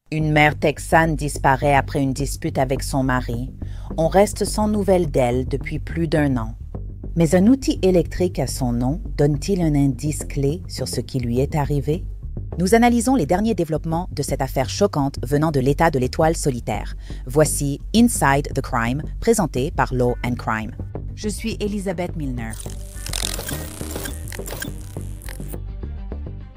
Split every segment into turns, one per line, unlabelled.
Une mère texane disparaît après une dispute avec son mari. On reste sans nouvelles d'elle depuis plus d'un an. Mais un outil électrique à son nom donne-t-il un indice clé sur ce qui lui est arrivé? Nous analysons les derniers développements de cette affaire choquante venant de l'État de l'Étoile solitaire. Voici Inside the Crime, présenté par Law and Crime. Je suis Elizabeth Milner.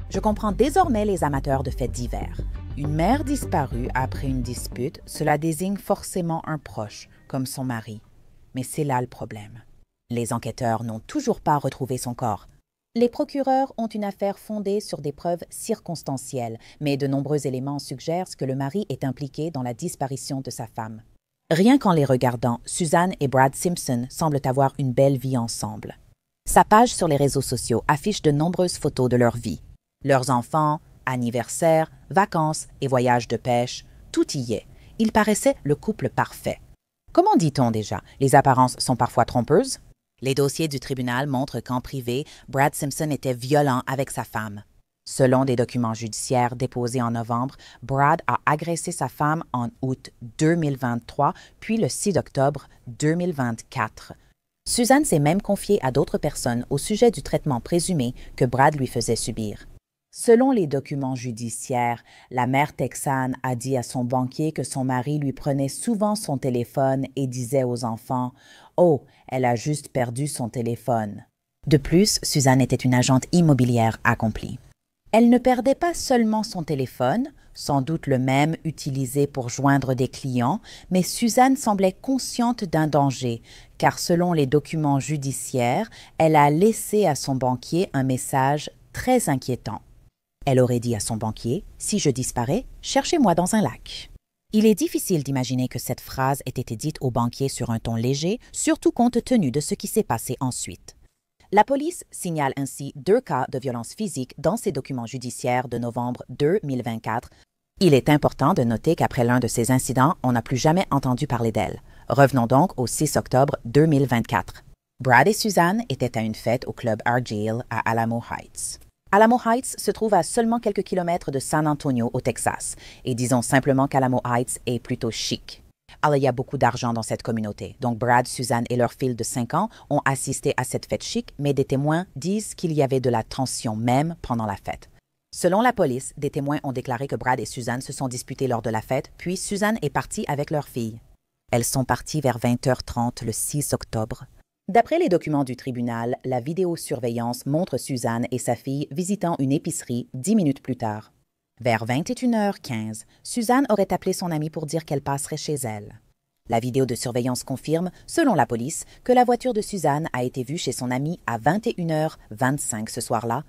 Je comprends désormais les amateurs de faits divers. Une mère disparue après une dispute, cela désigne forcément un proche, comme son mari. Mais c'est là le problème. Les enquêteurs n'ont toujours pas retrouvé son corps. Les procureurs ont une affaire fondée sur des preuves circonstancielles, mais de nombreux éléments suggèrent que le mari est impliqué dans la disparition de sa femme. Rien qu'en les regardant, Suzanne et Brad Simpson semblent avoir une belle vie ensemble. Sa page sur les réseaux sociaux affiche de nombreuses photos de leur vie. Leurs enfants, anniversaires, vacances et voyages de pêche, tout y est. Ils paraissaient le couple parfait. Comment dit-on déjà? Les apparences sont parfois trompeuses? Les dossiers du tribunal montrent qu'en privé, Brad Simpson était violent avec sa femme. Selon des documents judiciaires déposés en novembre, Brad a agressé sa femme en août 2023, puis le 6 octobre 2024. Suzanne s'est même confiée à d'autres personnes au sujet du traitement présumé que Brad lui faisait subir. Selon les documents judiciaires, la mère texane a dit à son banquier que son mari lui prenait souvent son téléphone et disait aux enfants « Oh, elle a juste perdu son téléphone ». De plus, Suzanne était une agente immobilière accomplie. Elle ne perdait pas seulement son téléphone, sans doute le même utilisé pour joindre des clients, mais Suzanne semblait consciente d'un danger, car selon les documents judiciaires, elle a laissé à son banquier un message très inquiétant. Elle aurait dit à son banquier « Si je disparais, cherchez-moi dans un lac ». Il est difficile d'imaginer que cette phrase ait été dite au banquier sur un ton léger, surtout compte tenu de ce qui s'est passé ensuite. La police signale ainsi 2 cas de violence physique dans ses documents judiciaires de novembre 2024. Il est important de noter qu'après l'un de ces incidents, on n'a plus jamais entendu parler d'elle. Revenons donc au 6 octobre 2024. Brad et Suzanne étaient à une fête au club Argyle à Alamo Heights. Alamo Heights se trouve à seulement quelques kilomètres de San Antonio, au Texas, et disons simplement qu'Alamo Heights est plutôt chic. Alors, il y a beaucoup d'argent dans cette communauté, donc Brad, Suzanne et leur fille de 5 ans ont assisté à cette fête chic, mais des témoins disent qu'il y avait de la tension même pendant la fête. Selon la police, des témoins ont déclaré que Brad et Suzanne se sont disputés lors de la fête, puis Suzanne est partie avec leur fille. Elles sont parties vers 20h30 le 6 octobre. D'après les documents du tribunal, la vidéosurveillance montre Suzanne et sa fille visitant une épicerie 10 minutes plus tard. Vers 21h15, Suzanne aurait appelé son amie pour dire qu'elle passerait chez elle. La vidéo de surveillance confirme, selon la police, que la voiture de Suzanne a été vue chez son amie à 21h25 ce soir-là.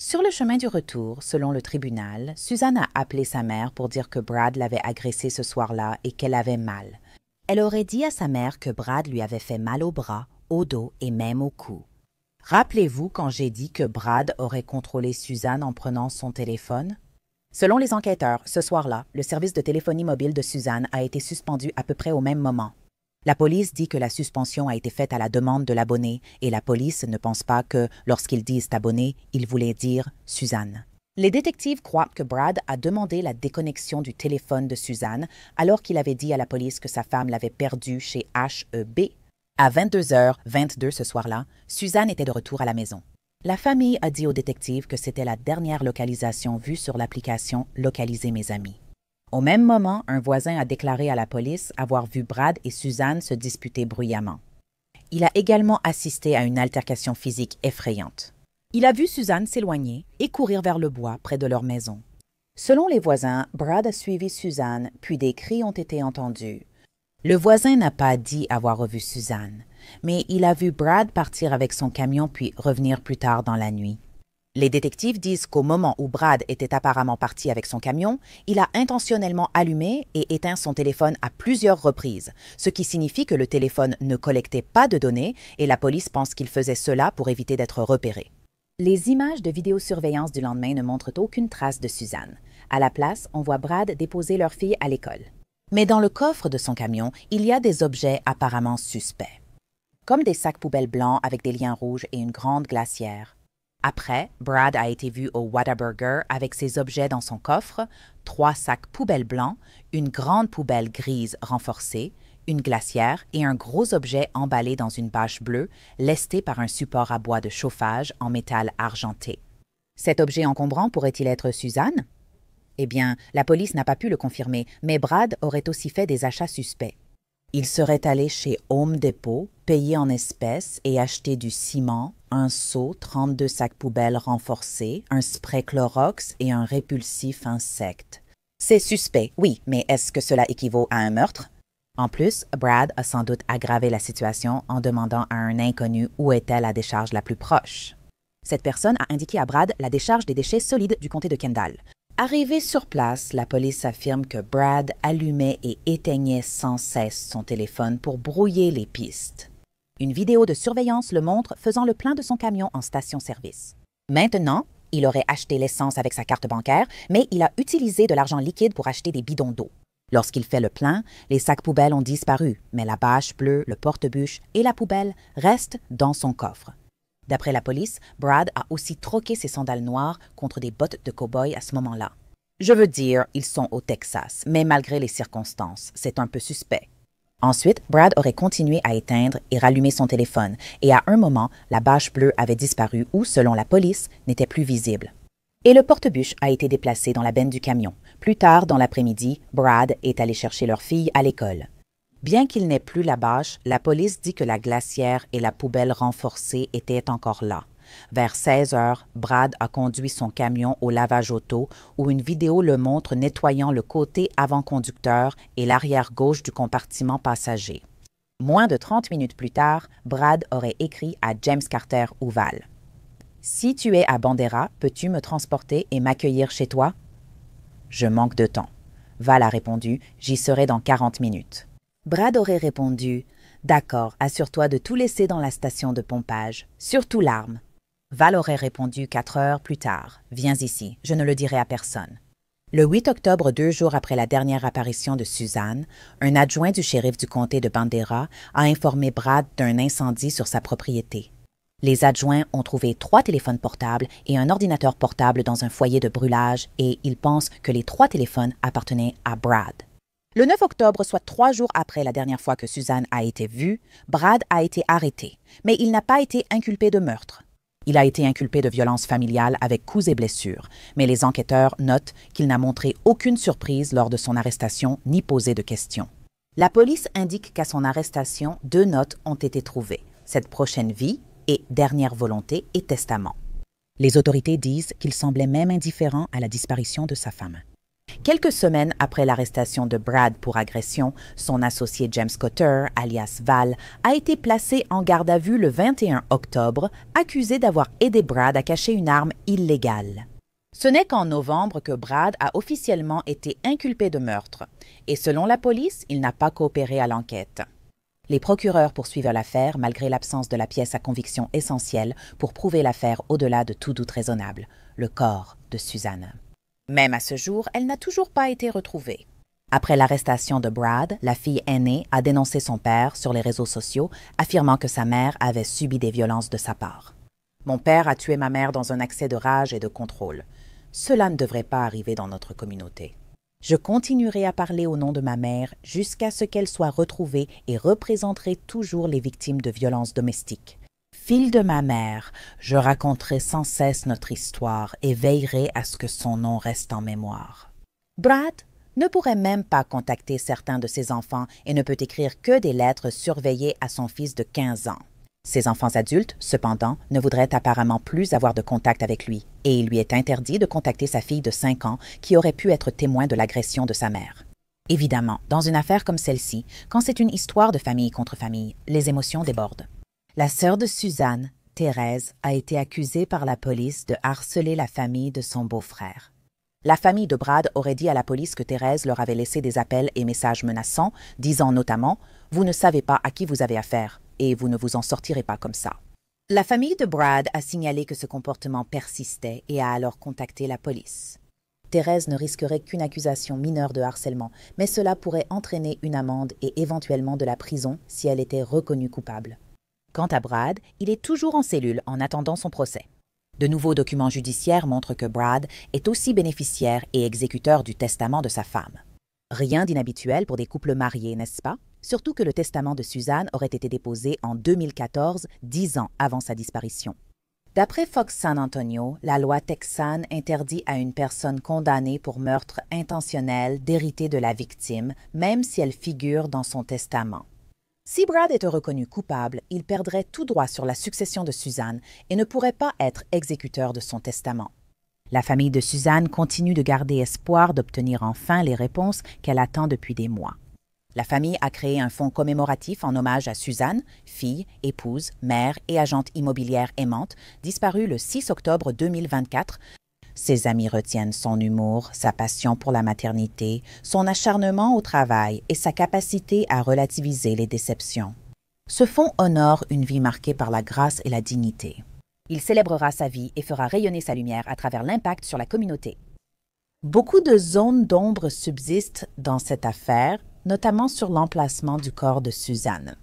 Sur le chemin du retour, selon le tribunal, Suzanne a appelé sa mère pour dire que Brad l'avait agressée ce soir-là et qu'elle avait mal. Elle aurait dit à sa mère que Brad lui avait fait mal au bras, au dos et même au cou. Rappelez-vous quand j'ai dit que Brad aurait contrôlé Suzanne en prenant son téléphone? Selon les enquêteurs, ce soir-là, le service de téléphonie mobile de Suzanne a été suspendu à peu près au même moment. La police dit que la suspension a été faite à la demande de l'abonné et la police ne pense pas que, lorsqu'ils disent abonné, ils voulaient dire Suzanne. Les détectives croient que Brad a demandé la déconnexion du téléphone de Suzanne alors qu'il avait dit à la police que sa femme l'avait perdu chez HEB. À 22h22 ce soir-là, Suzanne était de retour à la maison. La famille a dit aux détectives que c'était la dernière localisation vue sur l'application Localiser mes amis. Au même moment, un voisin a déclaré à la police avoir vu Brad et Suzanne se disputer bruyamment. Il a également assisté à une altercation physique effrayante. Il a vu Suzanne s'éloigner et courir vers le bois près de leur maison. Selon les voisins, Brad a suivi Suzanne, puis des cris ont été entendus. Le voisin n'a pas dit avoir revu Suzanne, mais il a vu Brad partir avec son camion puis revenir plus tard dans la nuit. Les détectives disent qu'au moment où Brad était apparemment parti avec son camion, il a intentionnellement allumé et éteint son téléphone à plusieurs reprises, ce qui signifie que le téléphone ne collectait pas de données et la police pense qu'il faisait cela pour éviter d'être repéré. Les images de vidéosurveillance du lendemain ne montrent aucune trace de Suzanne. À la place, on voit Brad déposer leur fille à l'école. Mais dans le coffre de son camion, il y a des objets apparemment suspects, comme des sacs poubelles blancs avec des liens rouges et une grande glacière. Après, Brad a été vu au Whataburger avec ses objets dans son coffre, 3 sacs poubelles blancs, une grande poubelle grise renforcée, une glacière et un gros objet emballé dans une bâche bleue, lesté par un support à bois de chauffage en métal argenté. Cet objet encombrant pourrait-il être Suzanne? Eh bien, la police n'a pas pu le confirmer, mais Brad aurait aussi fait des achats suspects. Il serait allé chez Home Depot, payer en espèces et acheter du ciment, un seau, 32 sacs poubelles renforcés, un spray Clorox et un répulsif insecte. C'est suspect, oui, mais est-ce que cela équivaut à un meurtre? En plus, Brad a sans doute aggravé la situation en demandant à un inconnu où était la décharge la plus proche. Cette personne a indiqué à Brad la décharge des déchets solides du comté de Kendall. Arrivé sur place, la police affirme que Brad allumait et éteignait sans cesse son téléphone pour brouiller les pistes. Une vidéo de surveillance le montre faisant le plein de son camion en station-service. Maintenant, il aurait acheté l'essence avec sa carte bancaire, mais il a utilisé de l'argent liquide pour acheter des bidons d'eau. Lorsqu'il fait le plein, les sacs poubelles ont disparu, mais la bâche bleue, le porte-bûche et la poubelle restent dans son coffre. D'après la police, Brad a aussi troqué ses sandales noires contre des bottes de cow-boy à ce moment-là. Je veux dire, ils sont au Texas, mais malgré les circonstances, c'est un peu suspect. Ensuite, Brad aurait continué à éteindre et rallumer son téléphone, et à un moment, la bâche bleue avait disparu ou, selon la police, n'était plus visible. Et le porte-bûche a été déplacé dans la benne du camion. Plus tard dans l'après-midi, Brad est allé chercher leur fille à l'école. Bien qu'il n'ait plus la bâche, la police dit que la glacière et la poubelle renforcée étaient encore là. Vers 16 heures, Brad a conduit son camion au lavage auto où une vidéo le montre nettoyant le côté avant-conducteur et l'arrière gauche du compartiment passager. Moins de 30 minutes plus tard, Brad aurait écrit à James Carter Ouval. « Si tu es à Bandera, peux-tu me transporter et m'accueillir chez toi? » « Je manque de temps. » Val a répondu « J'y serai dans 40 minutes. » Brad aurait répondu « D'accord, assure-toi de tout laisser dans la station de pompage, surtout l'arme. » Val aurait répondu 4 heures plus tard « Viens ici, je ne le dirai à personne. » Le 8 octobre, 2 jours après la dernière apparition de Suzanne, un adjoint du shérif du comté de Bandera a informé Brad d'un incendie sur sa propriété. Les adjoints ont trouvé 3 téléphones portables et un ordinateur portable dans un foyer de brûlage et ils pensent que les 3 téléphones appartenaient à Brad. Le 9 octobre, soit 3 jours après la dernière fois que Suzanne a été vue, Brad a été arrêté, mais il n'a pas été inculpé de meurtre. Il a été inculpé de violence familiale avec coups et blessures, mais les enquêteurs notent qu'il n'a montré aucune surprise lors de son arrestation ni posé de questions. La police indique qu'à son arrestation, 2 notes ont été trouvées, Cette prochaine vie et Dernière volonté et testament. Les autorités disent qu'il semblait même indifférent à la disparition de sa femme. Quelques semaines après l'arrestation de Brad pour agression, son associé James Cotter, alias Val, a été placé en garde à vue le 21 octobre, accusé d'avoir aidé Brad à cacher une arme illégale. Ce n'est qu'en novembre que Brad a officiellement été inculpé de meurtre, et selon la police, il n'a pas coopéré à l'enquête. Les procureurs poursuivent l'affaire malgré l'absence de la pièce à conviction essentielle pour prouver l'affaire au-delà de tout doute raisonnable, le corps de Suzanne. Même à ce jour, elle n'a toujours pas été retrouvée. Après l'arrestation de Brad, la fille aînée a dénoncé son père sur les réseaux sociaux, affirmant que sa mère avait subi des violences de sa part. « Mon père a tué ma mère dans un accès de rage et de contrôle. Cela ne devrait pas arriver dans notre communauté. Je continuerai à parler au nom de ma mère jusqu'à ce qu'elle soit retrouvée et représenterai toujours les victimes de violences domestiques. Fille de ma mère, je raconterai sans cesse notre histoire et veillerai à ce que son nom reste en mémoire. » Brad ne pourrait même pas contacter certains de ses enfants et ne peut écrire que des lettres surveillées à son fils de 15 ans. Ses enfants adultes, cependant, ne voudraient apparemment plus avoir de contact avec lui, et il lui est interdit de contacter sa fille de 5 ans qui aurait pu être témoin de l'agression de sa mère. Évidemment, dans une affaire comme celle-ci, quand c'est une histoire de famille contre famille, les émotions débordent. La sœur de Suzanne, Thérèse, a été accusée par la police de harceler la famille de son beau-frère. La famille de Brad aurait dit à la police que Thérèse leur avait laissé des appels et messages menaçants, disant notamment « Vous ne savez pas à qui vous avez affaire et vous ne vous en sortirez pas comme ça ». La famille de Brad a signalé que ce comportement persistait et a alors contacté la police. Thérèse ne risquerait qu'une accusation mineure de harcèlement, mais cela pourrait entraîner une amende et éventuellement de la prison si elle était reconnue coupable. Quant à Brad, il est toujours en cellule en attendant son procès. De nouveaux documents judiciaires montrent que Brad est aussi bénéficiaire et exécuteur du testament de sa femme. Rien d'inhabituel pour des couples mariés, n'est-ce pas? Surtout que le testament de Suzanne aurait été déposé en 2014, 10 ans avant sa disparition. D'après Fox San Antonio, la loi texane interdit à une personne condamnée pour meurtre intentionnel d'hériter de la victime, même si elle figure dans son testament. Si Brad était reconnu coupable, il perdrait tout droit sur la succession de Suzanne et ne pourrait pas être exécuteur de son testament. La famille de Suzanne continue de garder espoir d'obtenir enfin les réponses qu'elle attend depuis des mois. La famille a créé un fonds commémoratif en hommage à Suzanne, fille, épouse, mère et agente immobilière aimante, disparue le 6 octobre 2024. Ses amis retiennent son humour, sa passion pour la maternité, son acharnement au travail et sa capacité à relativiser les déceptions. Ce fonds honore une vie marquée par la grâce et la dignité. Il célébrera sa vie et fera rayonner sa lumière à travers l'impact sur la communauté. Beaucoup de zones d'ombre subsistent dans cette affaire, notamment sur l'emplacement du corps de Suzanne.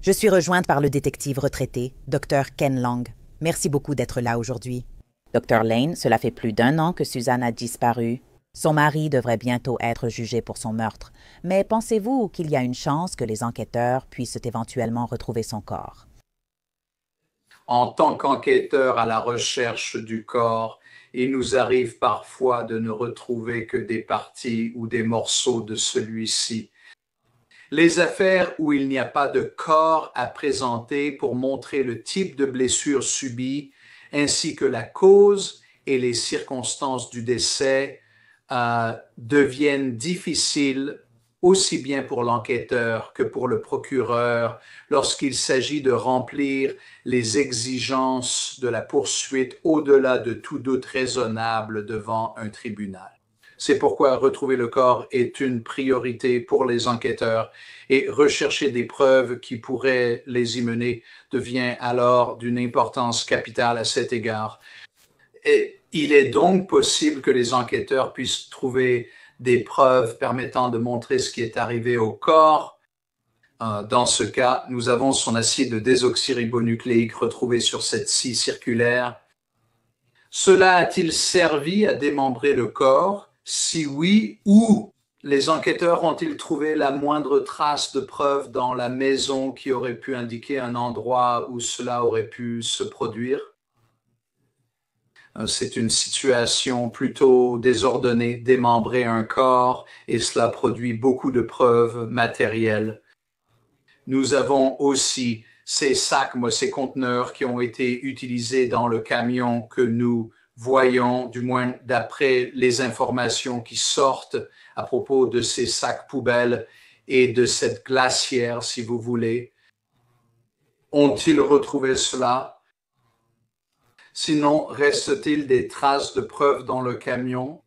Je suis rejointe par le détective retraité, Dr. Ken Long. Merci beaucoup d'être là aujourd'hui. Dr. Lane, cela fait plus d'1 an que Suzanne a disparu. Son mari devrait bientôt être jugé pour son meurtre. Mais pensez-vous qu'il y a une chance que les enquêteurs puissent éventuellement retrouver son corps?
En tant qu'enquêteur à la recherche du corps, il nous arrive parfois de ne retrouver que des parties ou des morceaux de celui-ci. Les affaires où il n'y a pas de corps à présenter pour montrer le type de blessure subie, ainsi que la cause et les circonstances du décès, deviennent difficiles aussi bien pour l'enquêteur que pour le procureur lorsqu'il s'agit de remplir les exigences de la poursuite au-delà de tout doute raisonnable devant un tribunal. C'est pourquoi retrouver le corps est une priorité pour les enquêteurs et rechercher des preuves qui pourraient les y mener devient alors d'une importance capitale à cet égard. Et il est donc possible que les enquêteurs puissent trouver des preuves permettant de montrer ce qui est arrivé au corps. Dans ce cas, nous avons son acide désoxyribonucléique retrouvé sur cette scie circulaire. Cela a-t-il servi à démembrer le corps? Si oui, où? Les enquêteurs ont-ils trouvé la moindre trace de preuve dans la maison qui aurait pu indiquer un endroit où cela aurait pu se produire? C'est une situation plutôt désordonnée, démembrer un corps, et cela produit beaucoup de preuves matérielles. Nous avons aussi ces sacs, ces conteneurs qui ont été utilisés dans le camion que nous voyons, du moins d'après les informations qui sortent à propos de ces sacs poubelles et de cette glacière, si vous voulez. Ont-ils retrouvé cela? Sinon, reste-t-il des traces de preuves dans le camion?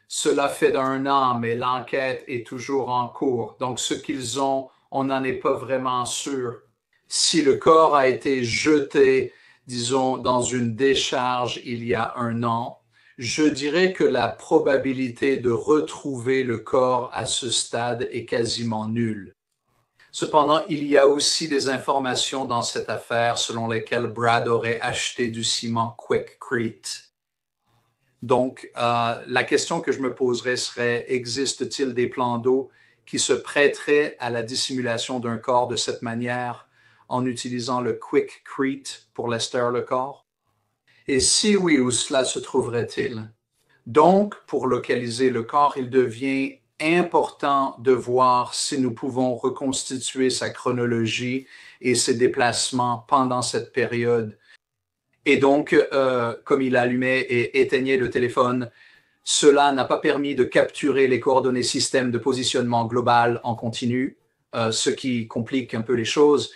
Cela fait d'1 an, mais l'enquête est toujours en cours. Donc, ce qu'ils ont, on n'en est pas vraiment sûr. Si le corps a été jeté, disons, dans une décharge il y a 1 an, je dirais que la probabilité de retrouver le corps à ce stade est quasiment nulle. Cependant, il y a aussi des informations dans cette affaire selon lesquelles Brad aurait acheté du ciment Quikrete. Donc, la question que je me poserais serait, existe-t-il des plans d'eau qui se prêteraient à la dissimulation d'un corps de cette manière en utilisant le Quikrete pour lester le corps? Et si oui, où cela se trouverait-il? Donc, pour localiser le corps, il devient important de voir si nous pouvons reconstituer sa chronologie et ses déplacements pendant cette période. Et donc, comme il allumait et éteignait le téléphone, cela n'a pas permis de capturer les coordonnées système de positionnement global en continu, ce qui complique un peu les choses,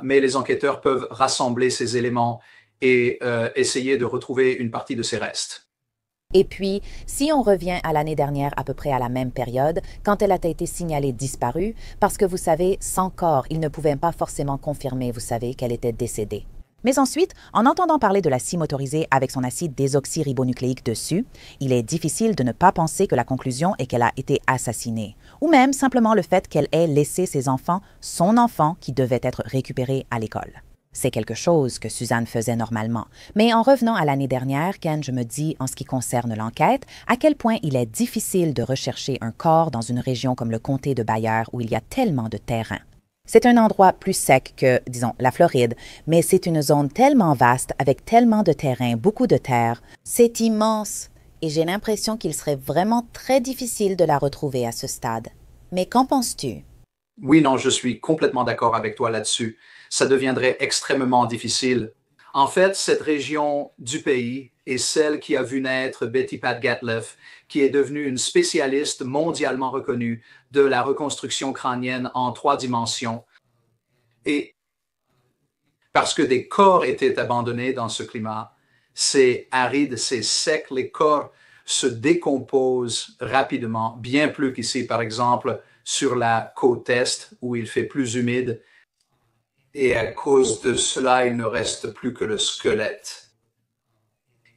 mais les enquêteurs peuvent rassembler ces éléments et essayer de retrouver une partie de ces restes.
Et puis, si on revient à l'année dernière à peu près à la même période, quand elle a été signalée disparue, parce que vous savez, sans corps, ils ne pouvaient pas forcément confirmer, vous savez, qu'elle était décédée. Mais ensuite, en entendant parler de la scie motorisée avec son acide désoxyribonucléique dessus, il est difficile de ne pas penser que la conclusion est qu'elle a été assassinée, ou même simplement le fait qu'elle ait laissé ses enfants, son enfant, qui devait être récupéré à l'école. C'est quelque chose que Suzanne faisait normalement. Mais en revenant à l'année dernière, Ken, je me dis, en ce qui concerne l'enquête, à quel point il est difficile de rechercher un corps dans une région comme le comté de Bayer où il y a tellement de terrain. C'est un endroit plus sec que, disons, la Floride, mais c'est une zone tellement vaste, avec tellement de terrain, beaucoup de terre. C'est immense, et j'ai l'impression qu'il serait vraiment très difficile de la retrouver à ce stade. Mais qu'en penses-tu?
Oui, non, je suis complètement d'accord avec toi là-dessus. Ça deviendrait extrêmement difficile. En fait, cette région du pays est celle qui a vu naître Betty Pat Gatliff, qui est devenue une spécialiste mondialement reconnue de la reconstruction crânienne en 3 dimensions. Et parce que des corps étaient abandonnés dans ce climat, c'est aride, c'est sec, les corps se décomposent rapidement, bien plus qu'ici, par exemple, sur la côte est, où il fait plus humide, et à cause de cela, il ne reste plus que le squelette.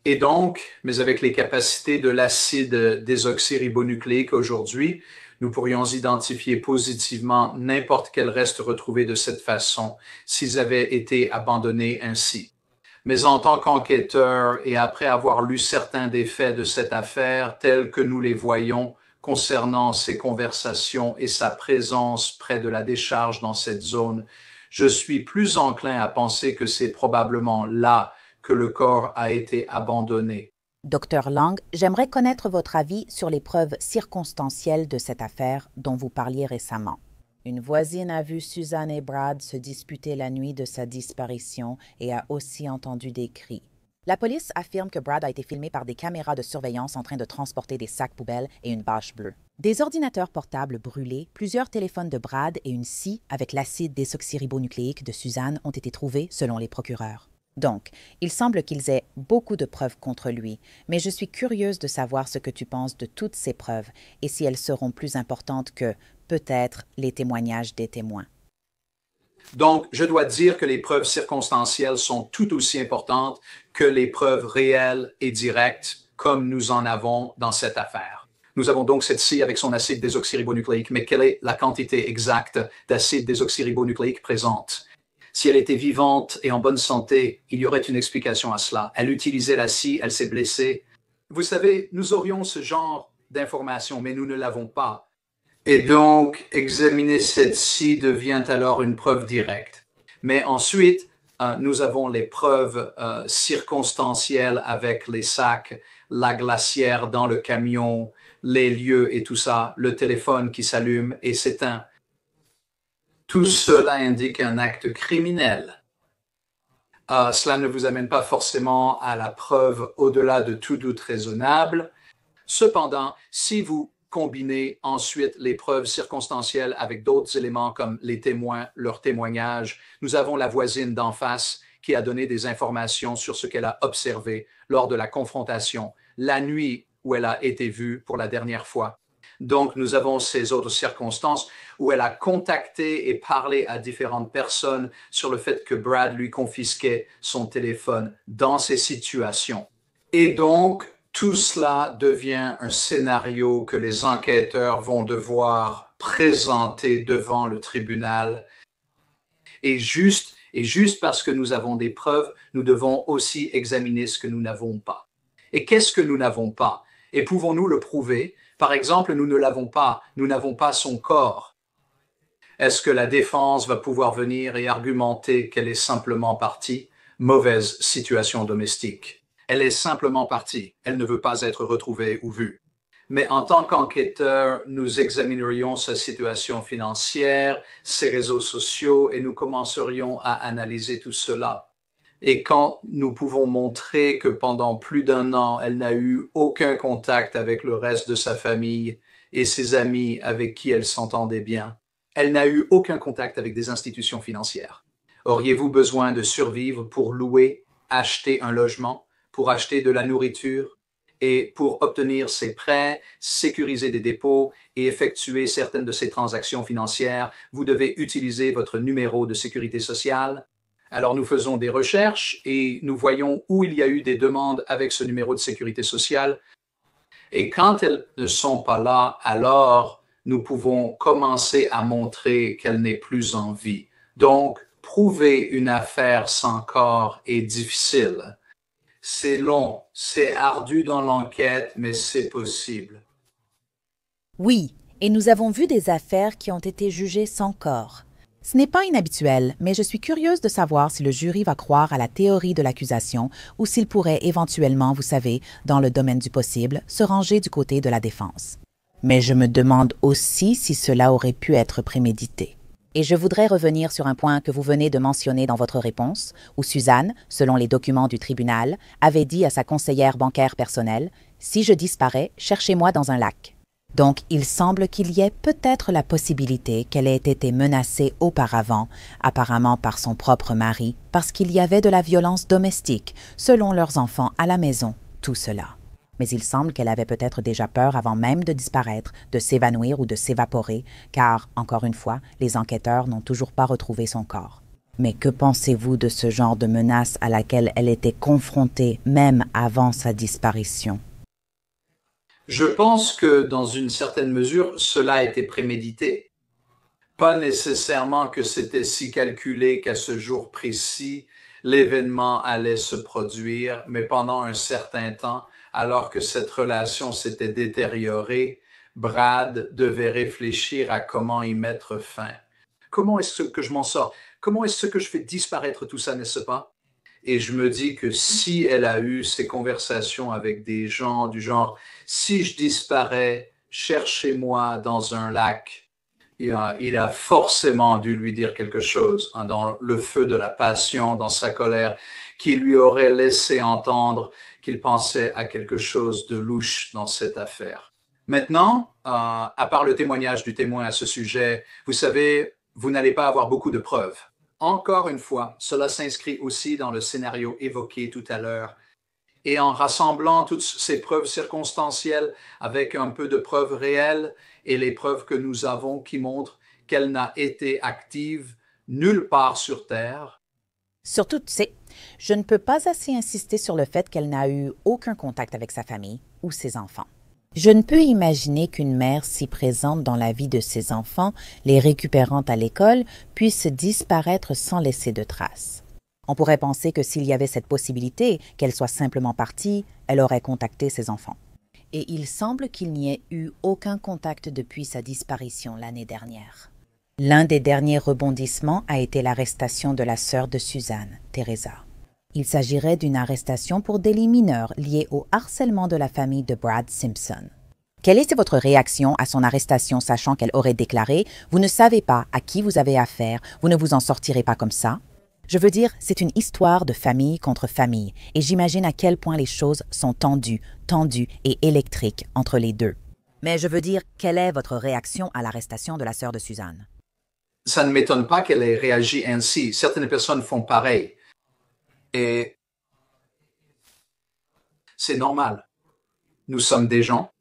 Et donc, mais avec les capacités de l'acide désoxyribonucléique aujourd'hui, nous pourrions identifier positivement n'importe quel reste retrouvé de cette façon s'ils avaient été abandonnés ainsi. Mais en tant qu'enquêteur et après avoir lu certains des faits de cette affaire tels que nous les voyons concernant ses conversations et sa présence près de la décharge dans cette zone, je suis plus enclin à penser que c'est probablement là que le corps a été abandonné.
Docteur Lang, j'aimerais connaître votre avis sur les preuves circonstancielles de cette affaire dont vous parliez récemment. Une voisine a vu Suzanne et Brad se disputer la nuit de sa disparition et a aussi entendu des cris. La police affirme que Brad a été filmé par des caméras de surveillance en train de transporter des sacs poubelles et une bâche bleue. Des ordinateurs portables brûlés, plusieurs téléphones de Brad et une scie avec l'acide désoxyribonucléique de Suzanne ont été trouvés selon les procureurs. Donc, il semble qu'ils aient beaucoup de preuves contre lui, mais je suis curieuse de savoir ce que tu penses de toutes ces preuves et si elles seront plus importantes que, peut-être, les témoignages des témoins.
Donc, je dois dire que les preuves circonstancielles sont tout aussi importantes que les preuves réelles et directes, comme nous en avons dans cette affaire. Nous avons donc cette scie avec son acide désoxyribonucléique, mais quelle est la quantité exacte d'acide désoxyribonucléique présente? Si elle était vivante et en bonne santé, il y aurait une explication à cela. Elle utilisait la scie, elle s'est blessée. Vous savez, nous aurions ce genre d'informations, mais nous ne l'avons pas. Et donc, examiner cette scie devient alors une preuve directe. Mais ensuite, nous avons les preuves circonstancielles avec les sacs, la glacière dans le camion, les lieux et tout ça, le téléphone qui s'allume et s'éteint. Tout cela indique un acte criminel. Cela ne vous amène pas forcément à la preuve au-delà de tout doute raisonnable. Cependant, si vous combinez ensuite les preuves circonstancielles avec d'autres éléments comme les témoins, leurs témoignages, nous avons la voisine d'en face qui a donné des informations sur ce qu'elle a observé lors de la confrontation, la nuit où elle a été vue pour la dernière fois. Donc, nous avons ces autres circonstances où elle a contacté et parlé à différentes personnes sur le fait que Brad lui confisquait son téléphone dans ces situations. Et donc, tout cela devient un scénario que les enquêteurs vont devoir présenter devant le tribunal. Et juste parce que nous avons des preuves, nous devons aussi examiner ce que nous n'avons pas. Et qu'est-ce que nous n'avons pas? Et pouvons-nous le prouver? Par exemple, nous ne l'avons pas, nous n'avons pas son corps. Est-ce que la défense va pouvoir venir et argumenter qu'elle est simplement partie? Mauvaise situation domestique. Elle est simplement partie. Elle ne veut pas être retrouvée ou vue. Mais en tant qu'enquêteur, nous examinerions sa situation financière, ses réseaux sociaux et nous commencerions à analyser tout cela. Et quand nous pouvons montrer que pendant plus d'1 an, elle n'a eu aucun contact avec le reste de sa famille et ses amis avec qui elle s'entendait bien, elle n'a eu aucun contact avec des institutions financières. Auriez-vous besoin de survivre pour louer, acheter un logement, pour acheter de la nourriture et pour obtenir ses prêts, sécuriser des dépôts et effectuer certaines de ces transactions financières, vous devez utiliser votre numéro de sécurité sociale. Alors nous faisons des recherches et nous voyons où il y a eu des demandes avec ce numéro de sécurité sociale. Et quand elles ne sont pas là, alors nous pouvons commencer à montrer qu'elle n'est plus en vie. Donc, Prouver une affaire sans corps est difficile. C'est long, c'est ardu dans l'enquête, mais c'est possible.
Oui, et nous avons vu des affaires qui ont été jugées sans corps. Ce n'est pas inhabituel, mais je suis curieuse de savoir si le jury va croire à la théorie de l'accusation ou s'il pourrait éventuellement, vous savez, dans le domaine du possible, se ranger du côté de la défense. Mais je me demande aussi si cela aurait pu être prémédité. Et je voudrais revenir sur un point que vous venez de mentionner dans votre réponse, où Suzanne, selon les documents du tribunal, avait dit à sa conseillère bancaire personnelle « Si je disparais, cherchez-moi dans un lac ». Donc, il semble qu'il y ait peut-être la possibilité qu'elle ait été menacée auparavant, apparemment par son propre mari, parce qu'il y avait de la violence domestique, selon leurs enfants à la maison, tout cela. Mais il semble qu'elle avait peut-être déjà peur avant même de disparaître, de s'évanouir ou de s'évaporer, car, encore une fois, les enquêteurs n'ont toujours pas retrouvé son corps. Mais que pensez-vous de ce genre de menace à laquelle elle était confrontée même avant sa disparition?
Je pense que dans une certaine mesure, cela a été prémédité. Pas nécessairement que c'était si calculé qu'à ce jour précis, l'événement allait se produire, mais pendant un certain temps, alors que cette relation s'était détériorée, Brad devait réfléchir à comment y mettre fin. Comment est-ce que je m'en sors? Comment est-ce que je fais disparaître tout ça, n'est-ce pas? Et je me dis que si elle a eu ces conversations avec des gens du genre, si je disparais, cherchez-moi dans un lac, il a forcément dû lui dire quelque chose dans le feu de la passion, dans sa colère, qui lui aurait laissé entendre qu'il pensait à quelque chose de louche dans cette affaire. Maintenant, à part le témoignage du témoin à ce sujet, vous savez, vous n'allez pas avoir beaucoup de preuves. Encore une fois, cela s'inscrit aussi dans le scénario évoqué tout à l'heure. Et en rassemblant toutes ces preuves circonstancielles avec un peu de preuves réelles et les preuves que nous avons qui montrent qu'elle n'a été active nulle part sur Terre.
Surtout, tu sais, je ne peux pas assez insister sur le fait qu'elle n'a eu aucun contact avec sa famille ou ses enfants. Je ne peux imaginer qu'une mère si présente dans la vie de ses enfants, les récupérant à l'école, puisse disparaître sans laisser de traces. On pourrait penser que s'il y avait cette possibilité, qu'elle soit simplement partie, elle aurait contacté ses enfants. Et il semble qu'il n'y ait eu aucun contact depuis sa disparition l'année dernière. L'un des derniers rebondissements a été l'arrestation de la sœur de Suzanne, Teresa. Il s'agirait d'une arrestation pour délit mineur lié au harcèlement de la famille de Brad Simpson. Quelle était votre réaction à son arrestation, sachant qu'elle aurait déclaré « Vous ne savez pas à qui vous avez affaire, vous ne vous en sortirez pas comme ça ». Je veux dire, c'est une histoire de famille contre famille, et j'imagine à quel point les choses sont tendues et électriques entre les deux. Mais je veux dire, quelle est votre réaction à l'arrestation de la sœur de Suzanne?
Ça ne m'étonne pas qu'elle ait réagi ainsi. Certaines personnes font pareil. Et c'est normal. Nous sommes des gens.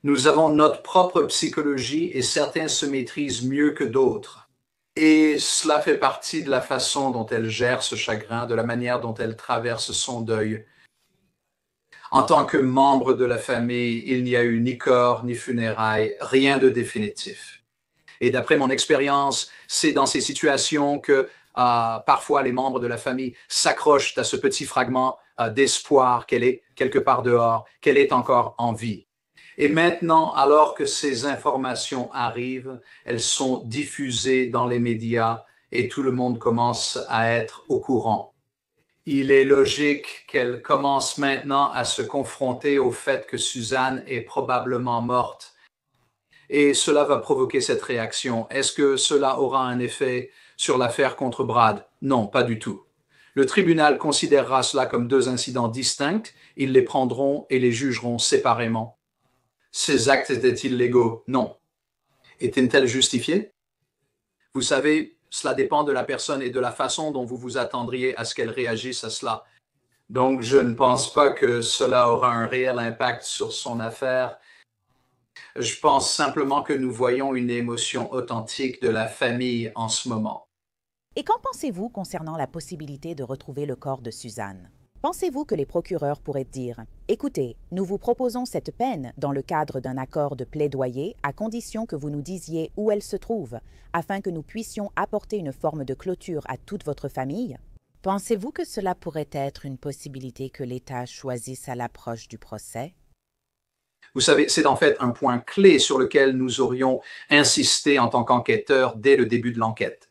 Nous avons notre propre psychologie et certains se maîtrisent mieux que d'autres. Et cela fait partie de la façon dont elle gère ce chagrin, de la manière dont elle traverse son deuil. En tant que membre de la famille, il n'y a eu ni corps, ni funérailles, rien de définitif. Et d'après mon expérience, c'est dans ces situations que parfois les membres de la famille s'accrochent à ce petit fragment d'espoir qu'elle est quelque part dehors, qu'elle est encore en vie. Et maintenant, alors que ces informations arrivent, elles sont diffusées dans les médias et tout le monde commence à être au courant. Il est logique qu'elle commence maintenant à se confronter au fait que Suzanne est probablement morte. Et cela va provoquer cette réaction. Est-ce que cela aura un effet sur l'affaire contre Brad? Non, pas du tout. Le tribunal considérera cela comme deux incidents distincts. Ils les prendront et les jugeront séparément. Ces actes étaient-ils légaux? Non. Étaient-ils justifiés? Vous savez, cela dépend de la personne et de la façon dont vous vous attendriez à ce qu'elle réagisse à cela. Donc, je ne pense pas que cela aura un réel impact sur son affaire. Je pense simplement que nous voyons une émotion authentique de la famille en ce moment.
Et qu'en pensez-vous concernant la possibilité de retrouver le corps de Suzanne? Pensez-vous que les procureurs pourraient dire « Écoutez, nous vous proposons cette peine dans le cadre d'un accord de plaidoyer à condition que vous nous disiez où elle se trouve, afin que nous puissions apporter une forme de clôture à toute votre famille. Pensez-vous que cela pourrait être une possibilité que l'État choisisse à l'approche du procès?
Vous savez, c'est en fait un point clé sur lequel nous aurions insisté en tant qu'enquêteurs dès le début de l'enquête.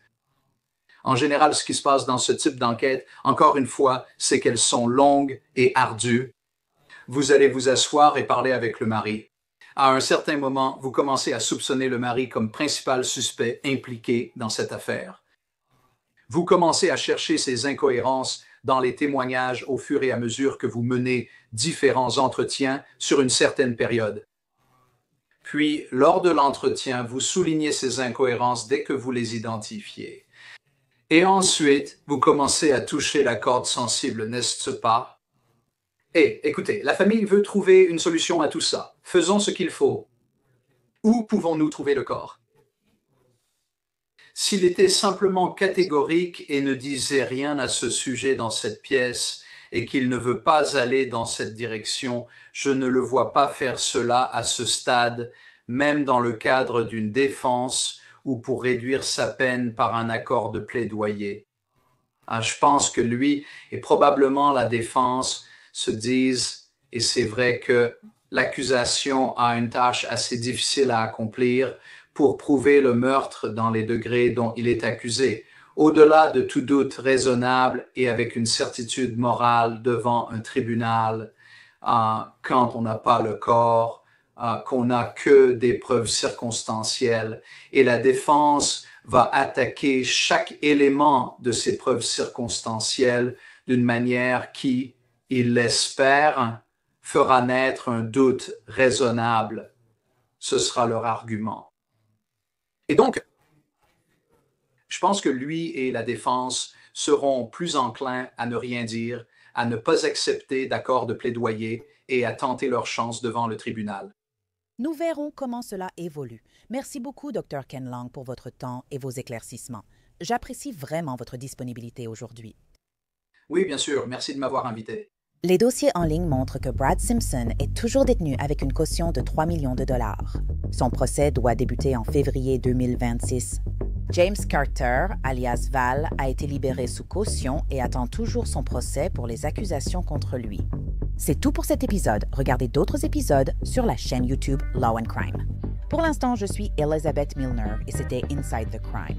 En général, ce qui se passe dans ce type d'enquête, encore une fois, c'est qu'elles sont longues et ardues. Vous allez vous asseoir et parler avec le mari. À un certain moment, vous commencez à soupçonner le mari comme principal suspect impliqué dans cette affaire. Vous commencez à chercher ces incohérences dans les témoignages au fur et à mesure que vous menez différents entretiens sur une certaine période. Puis, lors de l'entretien, vous soulignez ces incohérences dès que vous les identifiez. Et ensuite, vous commencez à toucher la corde sensible, n'est-ce pas? Écoutez, la famille veut trouver une solution à tout ça. Faisons ce qu'il faut. Où pouvons-nous trouver le corps? S'il était simplement catégorique et ne disait rien à ce sujet dans cette pièce et qu'il ne veut pas aller dans cette direction, je ne le vois pas faire cela à ce stade, même dans le cadre d'une défense ou pour réduire sa peine par un accord de plaidoyer. Je pense que lui et probablement la défense se disent, et c'est vrai que l'accusation a une tâche assez difficile à accomplir pour prouver le meurtre dans les degrés dont il est accusé, au-delà de tout doute raisonnable et avec une certitude morale devant un tribunal, quand on n'a pas le corps, qu'on n'a que des preuves circonstancielles, et la défense va attaquer chaque élément de ces preuves circonstancielles d'une manière qui, il l'espère, fera naître un doute raisonnable. Ce sera leur argument. Et donc, je pense que lui et la défense seront plus enclins à ne rien dire, à ne pas accepter d'accord de plaidoyer et à tenter leur chance devant le tribunal.
Nous verrons comment cela évolue. Merci beaucoup, Dr. Ken Long, pour votre temps et vos éclaircissements. J'apprécie vraiment votre disponibilité aujourd'hui.
Oui, bien sûr. Merci de m'avoir invité.
Les dossiers en ligne montrent que Brad Simpson est toujours détenu avec une caution de 3 millions de dollars. Son procès doit débuter en février 2026. James Carter, alias Val, a été libéré sous caution et attend toujours son procès pour les accusations contre lui. C'est tout pour cet épisode. Regardez d'autres épisodes sur la chaîne YouTube Law and Crime. Pour l'instant, je suis Elizabeth Milner et c'était Inside the Crime.